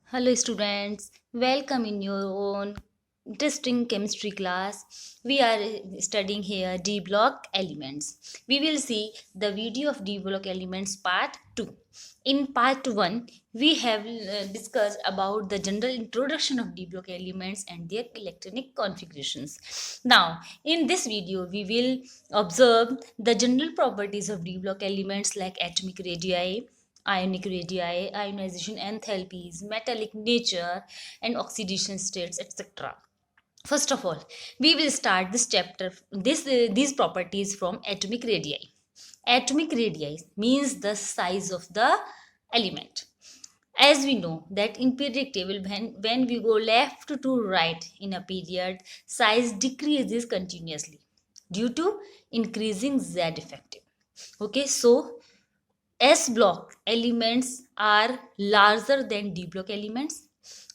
Hello students, welcome in your own interesting chemistry class. We are studying here D block elements. We will see the video of D block elements part 2. In part 1, we have discussed about the general introduction of D block elements and their electronic configurations. Now, in this video, we will observe the general properties of D block elements like atomic radii, ionic radii, ionization enthalpies, metallic nature, and oxidation states, etc. First of all, we will start this chapter, these properties from atomic radii. Atomic radii means the size of the element. As we know that in periodic table, when we go left to right in a period, size decreases continuously due to increasing Z effective. Okay, so S block elements are larger than D block elements,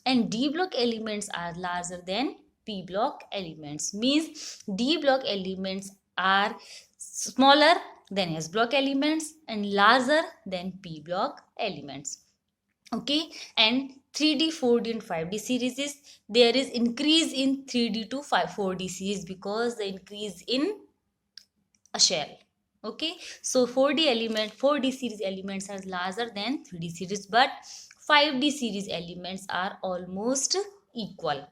and D block elements are larger than P block elements. Means D block elements are smaller than S block elements and larger than P block elements. Okay, and 3D, 4D and 5D series is there is increase in 3D to 4D series because the increase in a shell. Okay, so 4D series elements are larger than 3D series, but 5D series elements are almost equal.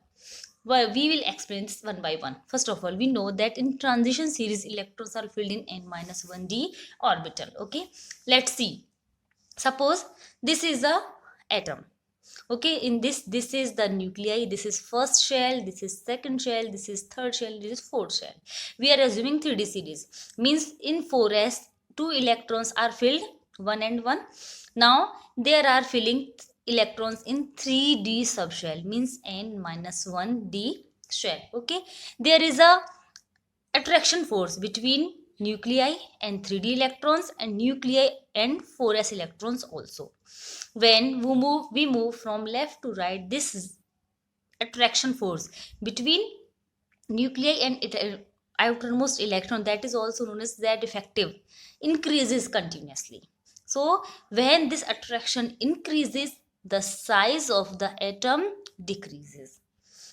Well, we will explain this one by one. First of all, we know that in transition series electrons are filled in n-1d orbital. Okay, let's see. Suppose this is a atom. Okay, in this is the nuclei, this is first shell, this is second shell, this is third shell, this is fourth shell. We are assuming 3D series, means in 4s 2 electrons are filled, 1 and 1. Now there are filling electrons in 3D subshell, means n-1d shell. Okay, there is a attraction force between nuclei and 3D electrons and nuclei and 4s electrons also. When we move from left to right, this attraction force between nuclei and outermost electron, that is also known as Z effective, increases continuously. So when this attraction increases, the size of the atom decreases.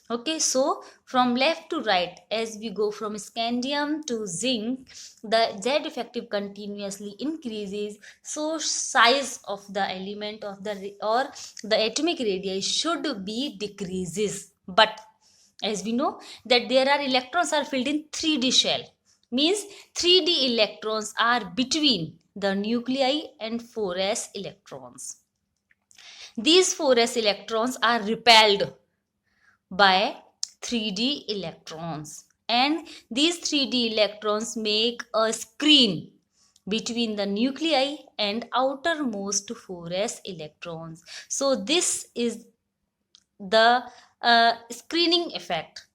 Okay, so from left to right, as we go from scandium to zinc, the Z effective continuously increases. So size of the element of the atomic radii should be decreases. But as we know that there are electrons are filled in 3D shell, means 3D electrons are between the nuclei and 4s electrons. These 4s electrons are repelled by 3D electrons, and these 3D electrons make a screen between the nuclei and outermost 4s electrons. So this is the screening effect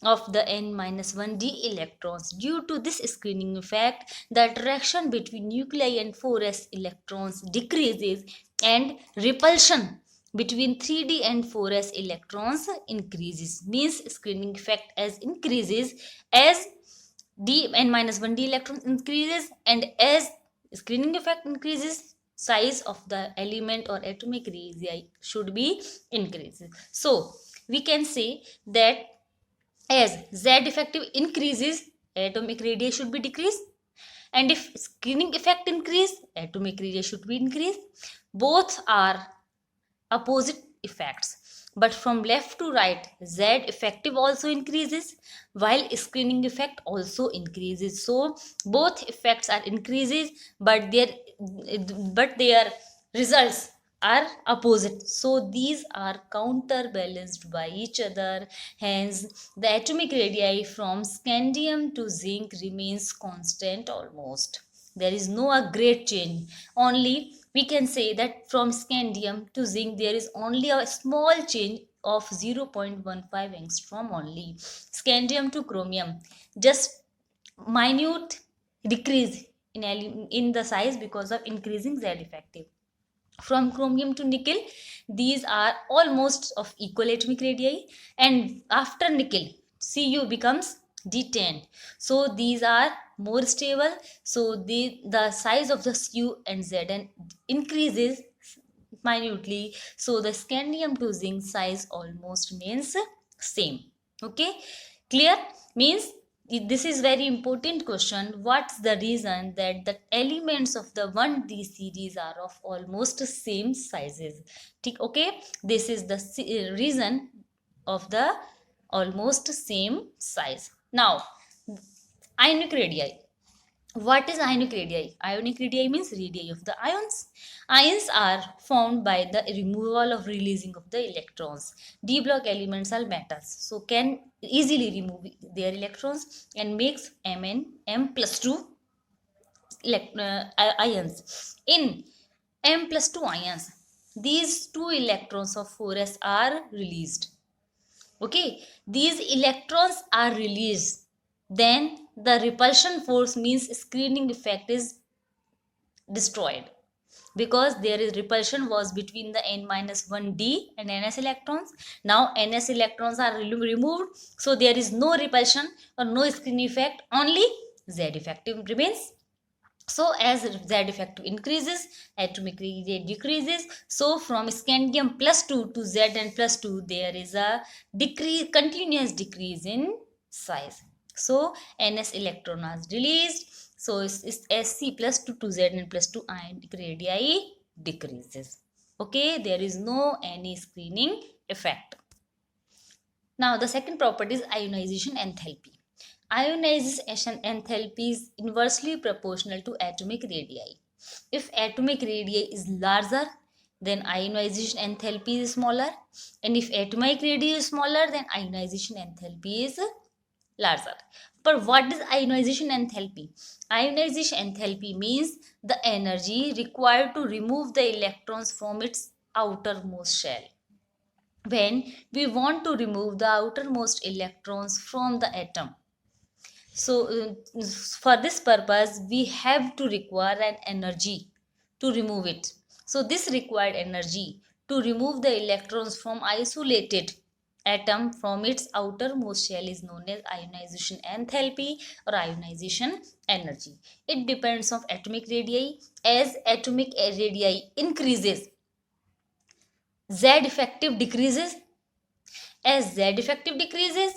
of the n-1d electrons. Due to this screening effect, the attraction between nuclei and 4s electrons decreases and repulsion between 3D and 4s electrons increases. Means screening effect as increases as d n-1d electrons increases, and as screening effect increases, size of the element or atomic radii should be increases. So we can say that as Z effective increases, atomic radii should be decreased, and if screening effect increase, atomic radii should be increased. Both are opposite effects, but from left to right, Z effective also increases while screening effect also increases. So both effects are increases, but their results are opposite, so these are counterbalanced by each other. Hence the atomic radii from scandium to zinc remains constant almost. There is no a great change, only we can say that from scandium to zinc there is only a small change of 0.15 angstrom only. Scandium to chromium, just minute decrease in the size because of increasing Z effective. From chromium to nickel, these are almost of equal atomic radii, and after nickel Cu becomes D10, so these are more stable. So the size of the Cu and Zn increases minutely. So the scandium to zinc size almost means same. Okay, clear? Means this is very important question. What's the reason that the elements of the 1D series are of almost same sizes? Okay, this is the reason of the almost same size. Now, ionic radii. What is ionic radii? Ionic radii means radii of the ions. Ions are formed by the removal of releasing of the electrons. D block elements are metals, so can easily remove their electrons and makes Mn M plus 2 ions. In M plus 2 ions, these 2 electrons of 4s are released. Okay, these electrons are released, then the repulsion force means screening effect is destroyed, because there is repulsion was between the n minus 1d and ns electrons. Now ns electrons are removed, so there is no repulsion or no screening effect, only z effective remains. So as z effective increases, atomic radius decreases. So from scandium plus 2 to Zn plus 2, there is a decrease, continuous decrease in size. So ns electron is released. So it's Sc plus 2 to Zn plus 2 ionic radii decreases. Okay, there is no any screening effect. Now the second property is ionization enthalpy. Ionization enthalpy is inversely proportional to atomic radii. If atomic radii is larger, then ionization enthalpy is smaller, and if atomic radii is smaller, then ionization enthalpy is larger. But what is ionization enthalpy? Ionization enthalpy means the energy required to remove the electrons from its outermost shell. When we want to remove the outermost electrons from the atom, so for this purpose we have to require an energy to remove it. So this required energy to remove the electrons from isolated atom from its outermost shell is known as ionization enthalpy or ionization energy. It depends on atomic radii. As atomic radii increases, z effective decreases. As z effective decreases,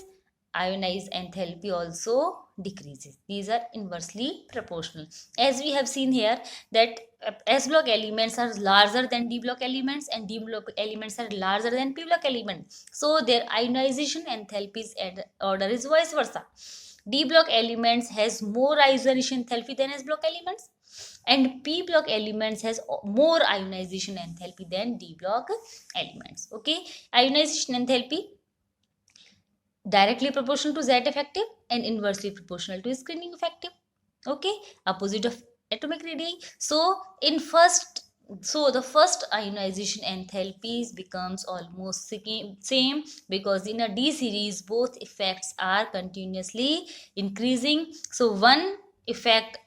ionized enthalpy also decreases. These are inversely proportional. As we have seen here that s block elements are larger than d block elements and d block elements are larger than p block elements. So their ionization enthalpy's order is vice versa. D block elements has more ionization enthalpy than s block elements, and p block elements has more ionization enthalpy than d block elements. Okay, ionization enthalpy directly proportional to z effective and inversely proportional to screening effective. Okay, opposite of atomic radii. So in first, so the first ionization enthalpies becomes almost same, because in a d series both effects are continuously increasing. So one effect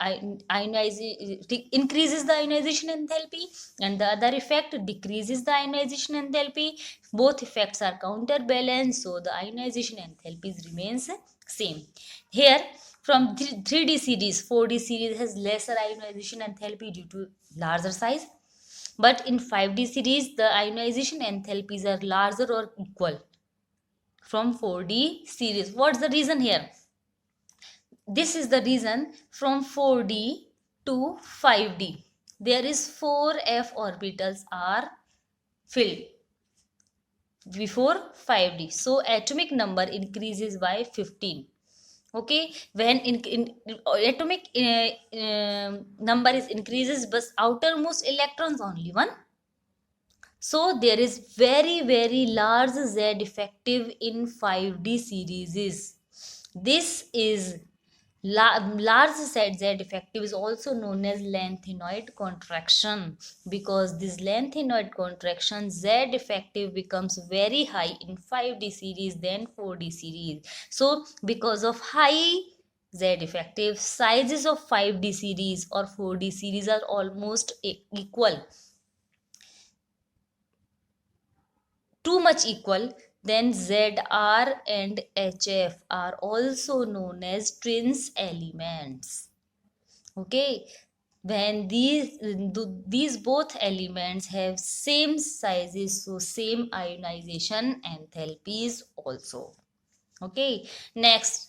increases the ionization enthalpy and the other effect decreases the ionization enthalpy. Both effects are counterbalanced, so the ionization enthalpies remains same. Here from 3D series, 4D series has lesser ionization enthalpy due to larger size, but in 5D series the ionization enthalpies are larger or equal from 4D series. What's the reason here? This is the reason. From 4D to 5D, there is 4f orbitals are filled before 5D. So atomic number increases by 15. Okay, when in atomic number is increases, but outermost electrons only one. So there is very large z effective in 5D series. This is large set z effective is also known as lanthanoid contraction, because this lanthanoid contraction z effective becomes very high in 5D series than 4D series. So because of high z effective, sizes of 5D series or 4D series are almost equal, too much equal. Then Zr and Hf are also known as twins elements. Okay, when these both elements have same sizes, so same ionization enthalpies also. Okay, next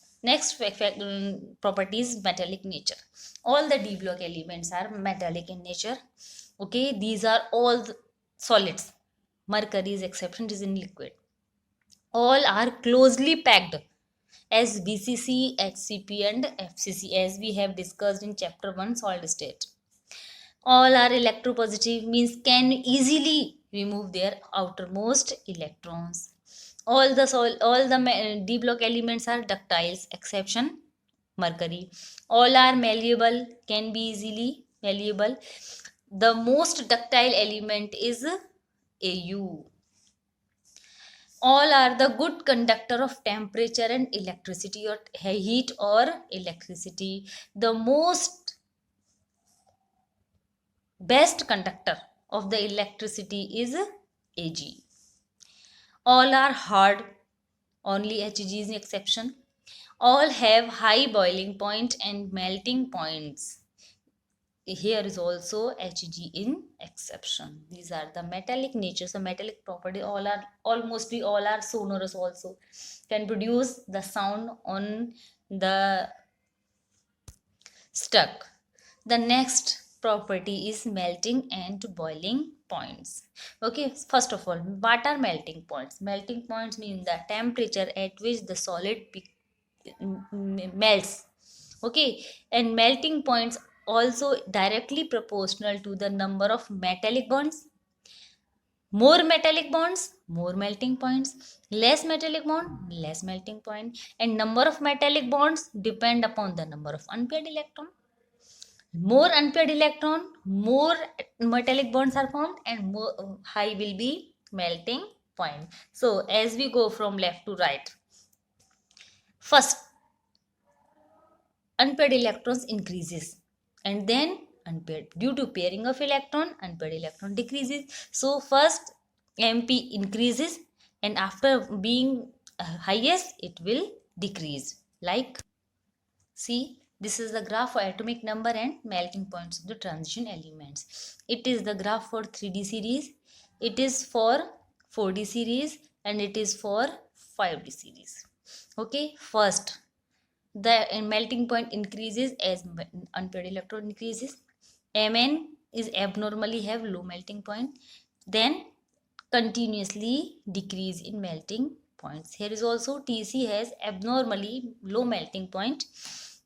property is metallic nature. All the d block elements are metallic in nature. Okay, these are all solids. Mercury's exception is in liquid. All are closely packed as BCC, HCP and FCC, as we have discussed in chapter 1 solid state. All are electropositive, means can easily remove their outermost electrons. All the d block elements are ductiles, exception mercury. All are malleable, can be easily malleable. The most ductile element is Au. All are the good conductor of temperature and electricity, or heat or electricity. The most best conductor of the electricity is Ag. All are hard, only Hg is an exception. All have high boiling point and melting points. Here is also Hg in exception. These are the metallic natures, the metallic property. All are all are sonorous also, can produce the sound on the stuck. The next property is melting and boiling points. Okay, first of all, what are melting points? Melting points mean the temperature at which the solid melts. Okay, and melting points also directly proportional to the number of metallic bonds. More metallic bonds, more melting points. Less metallic bond, less melting point. And number of metallic bonds depend upon the number of unpaired electron. More unpaired electron, more metallic bonds are formed, and more high will be melting point. So as we go from left to right, first unpaired electrons increases, and then unpaired, due to pairing of electron, unpaired electron decreases. So first mp increases, and after being highest it will decrease. Like, see, this is the graph for atomic number and melting points of the transition elements. It is the graph for 3D series, it is for 4D series, and it is for 5D series. Okay, first the melting point increases as unpaired electron increases. Mn is abnormally have low melting point, then continuously decrease in melting points. Here is also Tc has abnormally low melting point,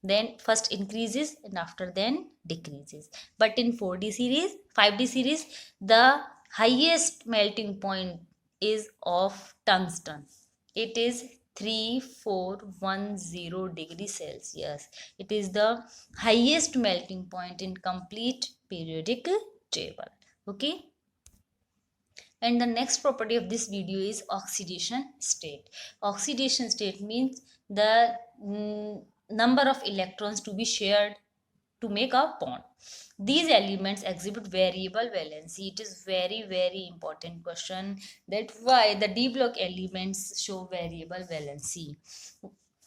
then first increases and after then decreases. But in 4D series, 5D series, the highest melting point is of tungsten. It is 3410 degrees Celsius. It is the highest melting point in complete periodic table. Okay. And the next property of this video is oxidation state. Oxidation state means the number of electrons to be shared to make a bond. These elements exhibit variable valency. It is very important question, that why the d block elements show variable valency.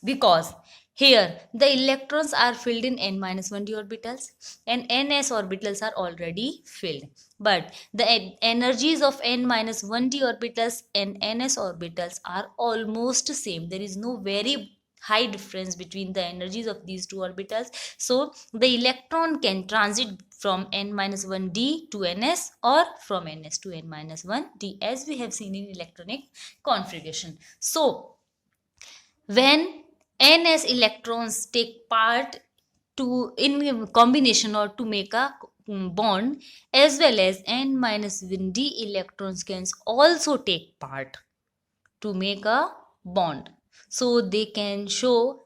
Because here the electrons are filled in n-1d orbitals and ns orbitals are already filled, but the energies of n-1d orbitals and ns orbitals are almost same. There is no very high difference between the energies of these two orbitals. So the electron can transit from n-1d to ns or from ns to n-1d, as we have seen in electronic configuration. So when ns electrons take part to in combination or to make a bond, as well as n-1d electrons can also take part to make a bond, so they can show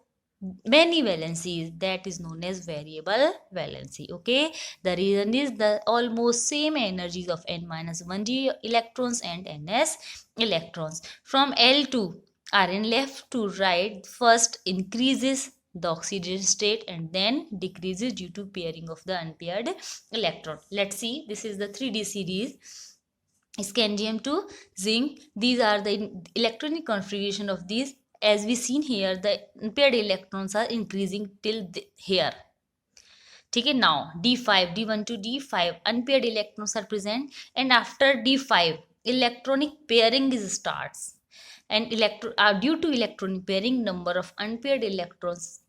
many valencies, that is known as variable valency. Okay, the reason is the almost same energies of n-1d electrons and ns electrons. From L2 Rn left to right, first increases the oxidation state and then decreases due to pairing of the unpaired electron. Let's see, this is the 3D series, scandium to zinc. These are the electronic configuration of these. As we seen here, the paired electrons are increasing till here. ठीक है. Now D5, D1 to D5 unpaired electrons are present, and after D5 electronic pairing is starts, and due to electronic pairing number of unpaired electrons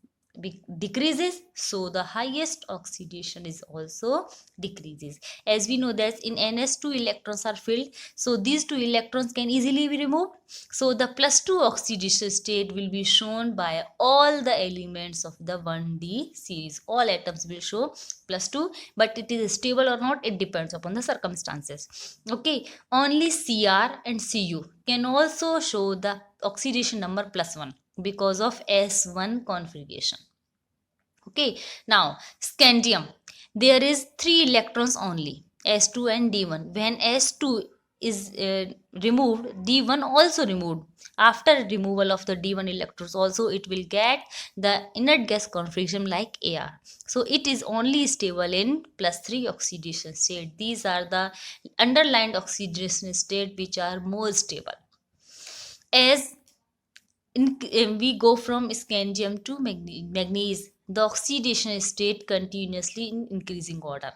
decreases, so the highest oxidation is also decreases. As we know that in NS2 electrons are filled, so these two electrons can easily be removed, so the +2 oxidation state will be shown by all the elements of the 1D series. All atoms will show +2, but it is stable or not, it depends upon the circumstances. Okay, only Cr and Cu can also show the oxidation number +1 because of S1 configuration. Okay, now scandium, there is 3 electrons only, S2 and D1. When S2 is removed, D1 also removed. After removal of the D1 electrons also, it will get the inert gas configuration like Ar. So it is only stable in +3 oxidation state. These are the underlined oxidation state which are more stable. As we go from scandium to manganese, the oxidation state continuously in increasing order.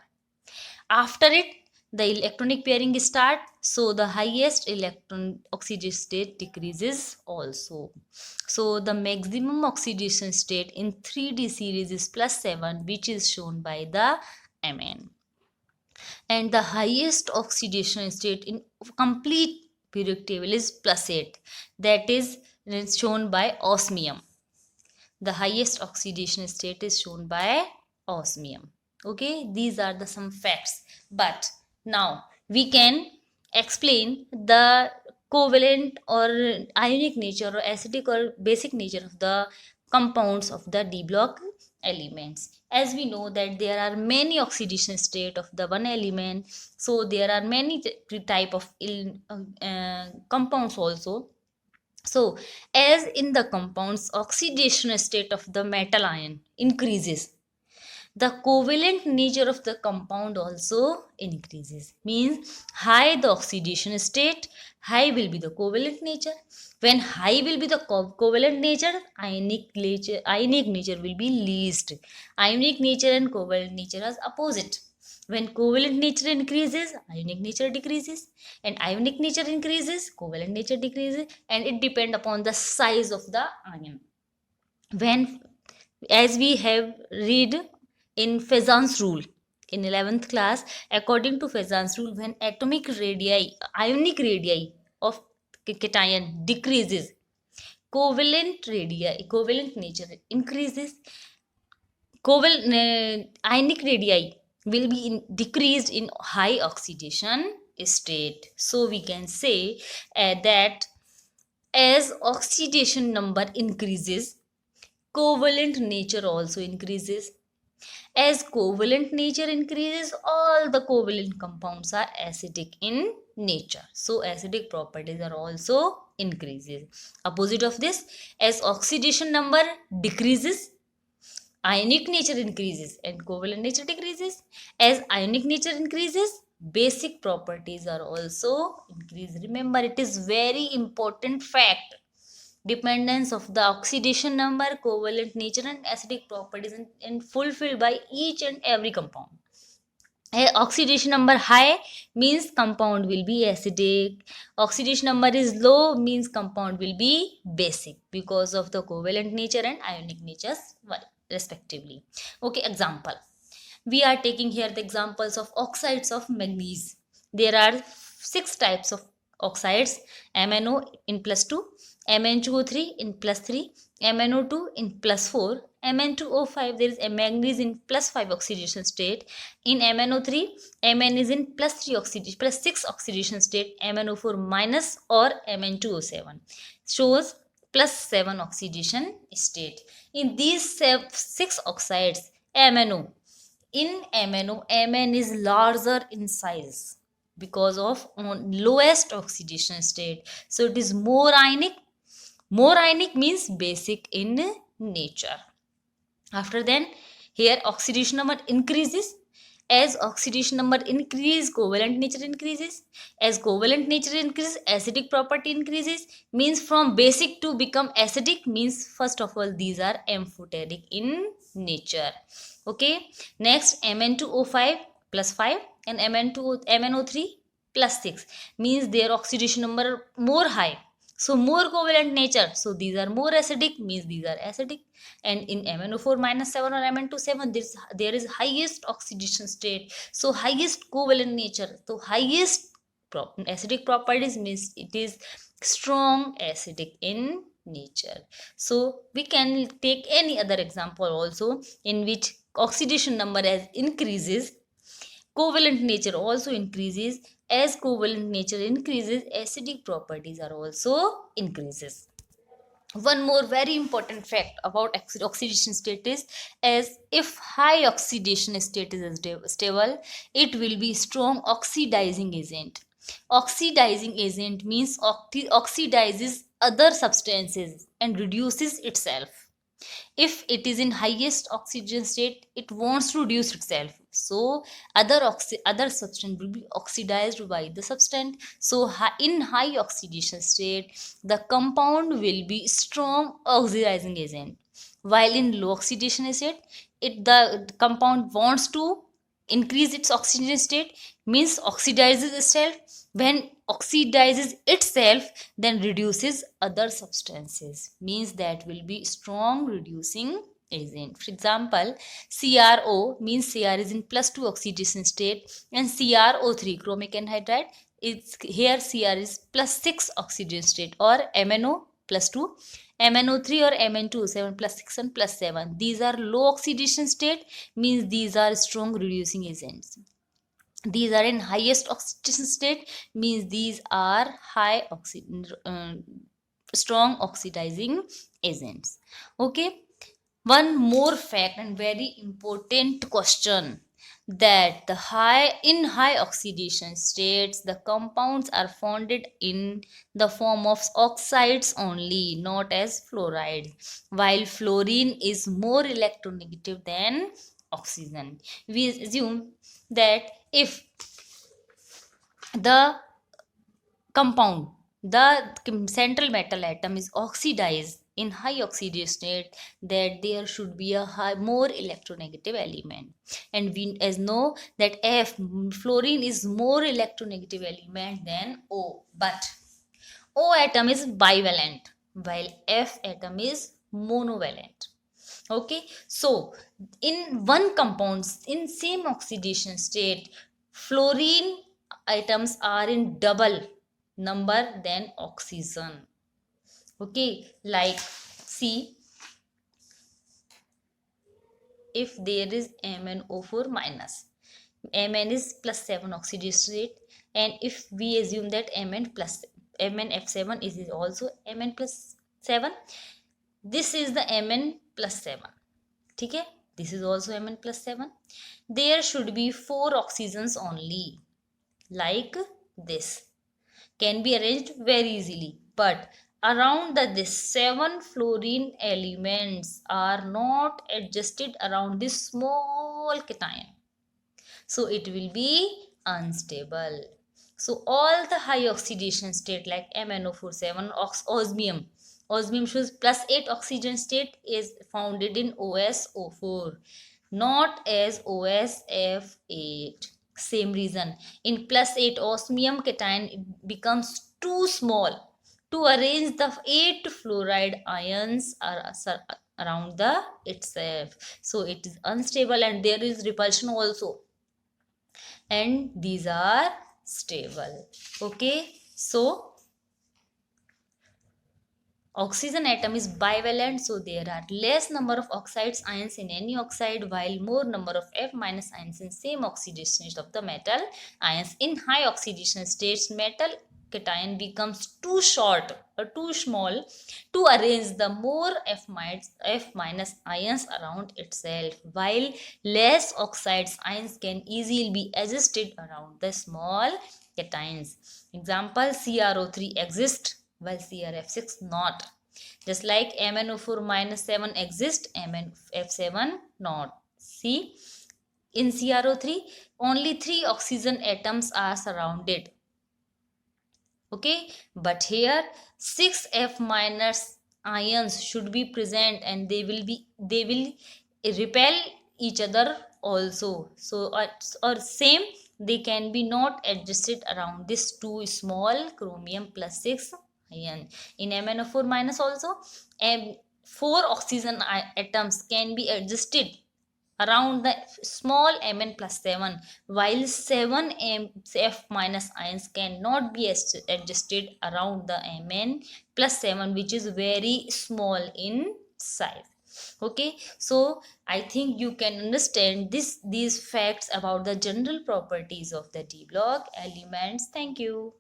After it, the electronic pairing start, so the highest electron oxidation state decreases also. So the maximum oxidation state in 3D series is +7, which is shown by the Mn. And the highest oxidation state in complete periodic table is +8, that is shown by osmium. The highest oxidation state is shown by osmium. Okay, these are the some facts, but now we can explain the covalent or ionic nature or acidic or basic nature of the compounds of the D block elements. As we know that there are many oxidation state of the one element, so there are many type of compounds also. So as in the compounds, oxidation state of the metal ion increases, the covalent nature of the compound also increases. Means high the oxidation state, high will be the covalent nature. When high will be the covalent nature, ionic nature will be least. Ionic nature and covalent nature are opposite. When covalent nature increases, ionic nature decreases, and ionic nature increases, covalent nature decreases, and it depends upon the size of the ion. When, as we have read in Fezan's rule in 11th class, according to Fezan's rule, when atomic radii, ionic radii of cation decreases, covalent nature increases, ionic radii will be decreased in high oxidation state. So we can say that as oxidation number increases, covalent nature also increases. As covalent nature increases, all the covalent compounds are acidic in nature, so acidic properties are also increases. Opposite of this, as oxidation number decreases, ionic nature increases and covalent nature decreases. As ionic nature increases, basic properties are also increased. Remember, it is very important fact. Dependence of the oxidation number, covalent nature and acidic properties and fulfilled by each and every compound. Oxidation number high means compound will be acidic. Oxidation number is low means compound will be basic because of the covalent nature and ionic natures respectively. Okay, example. We are taking here the examples of oxides of manganese. There are 6 types of oxides: MnO in +2, Mn2O3 in +3, MnO2 in +4, Mn2O5. There is a manganese in +5 oxidation state. In MnO3, Mn is in +3 oxidation, +6 oxidation state. MnO4 minus or Mn2O7 shows +7 oxidation state. In these 6 oxides, MnO, Mn is larger in size because of lowest oxidation state, so it is more ionic. More ionic means basic in nature. After then, here oxidation number increases. As oxidation number increase, covalent nature increases. As covalent nature increases, acidic property increases. Means from basic to become acidic means, first of all, these are amphoteric in nature. Okay, next Mn2O5 plus 5 and MnO3 plus 6 means their oxidation number more high, so more covalent nature, so these are more acidic, means these are acidic. And in MnO4 minus 7 or Mn27 there is highest oxidation state, so highest covalent nature, so highest acidic properties means it is strong acidic in nature. So we can take any other example also in which oxidation number as increases, covalent nature also increases. As covalent nature increases, acidic properties are also increases. One more very important fact about oxidation status is if high oxidation status is stable, it will be strong oxidizing agent. Oxidizing agent means oxidizes other substances and reduces itself. If it is in highest oxygen state, it wants to reduce itself, so other substance will be oxidized by the substance. So in high oxidation state, the compound will be strong oxidizing agent, while in low oxidation state, the compound wants to increase its oxygen state, means oxidizes itself. When oxidizes itself, then reduces other substances, means that will be strong reducing agent. For example, CrO means Cr is in plus 2 oxidation state, and CrO3 chromic anhydride is here, Cr is plus 6 oxidation state, or MnO plus 2, MnO3 or Mn2 7 plus 6 and plus 7, these are low oxidation state, means these are strong reducing agents. These are in highest oxidation state, means these are strong oxidizing agents. Okay, one more fact and very important question, that the high oxidation states, the compounds are found in the form of oxides only, not as fluoride, while fluorine is more electronegative than oxygen. We assume that if the compound, the central metal atom is oxidized in high oxidation state, that there should be a more electronegative element. And we as know that F fluorine is more electronegative element than O, but O atom is bivalent while F atom is monovalent. Okay, so in one compounds in same oxidation state, fluorine atoms are in double number than oxygen. Okay, like see, if there is MnO4 minus, Mn is plus 7 oxidation state, and if we assume that MnF7 is also Mn plus 7, this is the Mn plus 7. Okay, this is also Mn plus 7. There should be 4 oxygens only, like this, can be arranged very easily, but around this 7 fluorine elements are not adjusted around this small cation, so it will be unstable. So all the high oxidation state like MnO47 osmium, osmium shows plus 8 oxygen state is founded in OSO4, not as OSF8. Same reason, in plus 8 osmium cation it becomes too small to arrange the 8 fluoride ions around the itself, so it is unstable and there is repulsion also, and these are stable. Okay, so oxygen atom is bivalent, so there are less number of oxides ions in any oxide, while more number of F minus ions in same oxidation state of the metal ions. In high oxidation states, metal cation becomes too short or too small to arrange the more F minus ions around itself, while less oxides ions can easily be adjusted around the small cations. Example, CrO3 exists while CrF6 not. Just like MnO4 minus 7 exists, MnF7 not. See, in CrO3 only 3 oxygen atoms are surrounded. Okay, but here 6 F minus ions should be present, and they will repel each other also. So or same, they can be not adjusted around this two small chromium plus 6 ion. In MnO4 minus also, and 4 oxygen atoms can be adjusted around the small Mn plus 7, while 7 F minus ions cannot be adjusted around the Mn plus 7, which is very small in size. Okay, so I think you can understand these facts about the general properties of the d block elements. Thank you.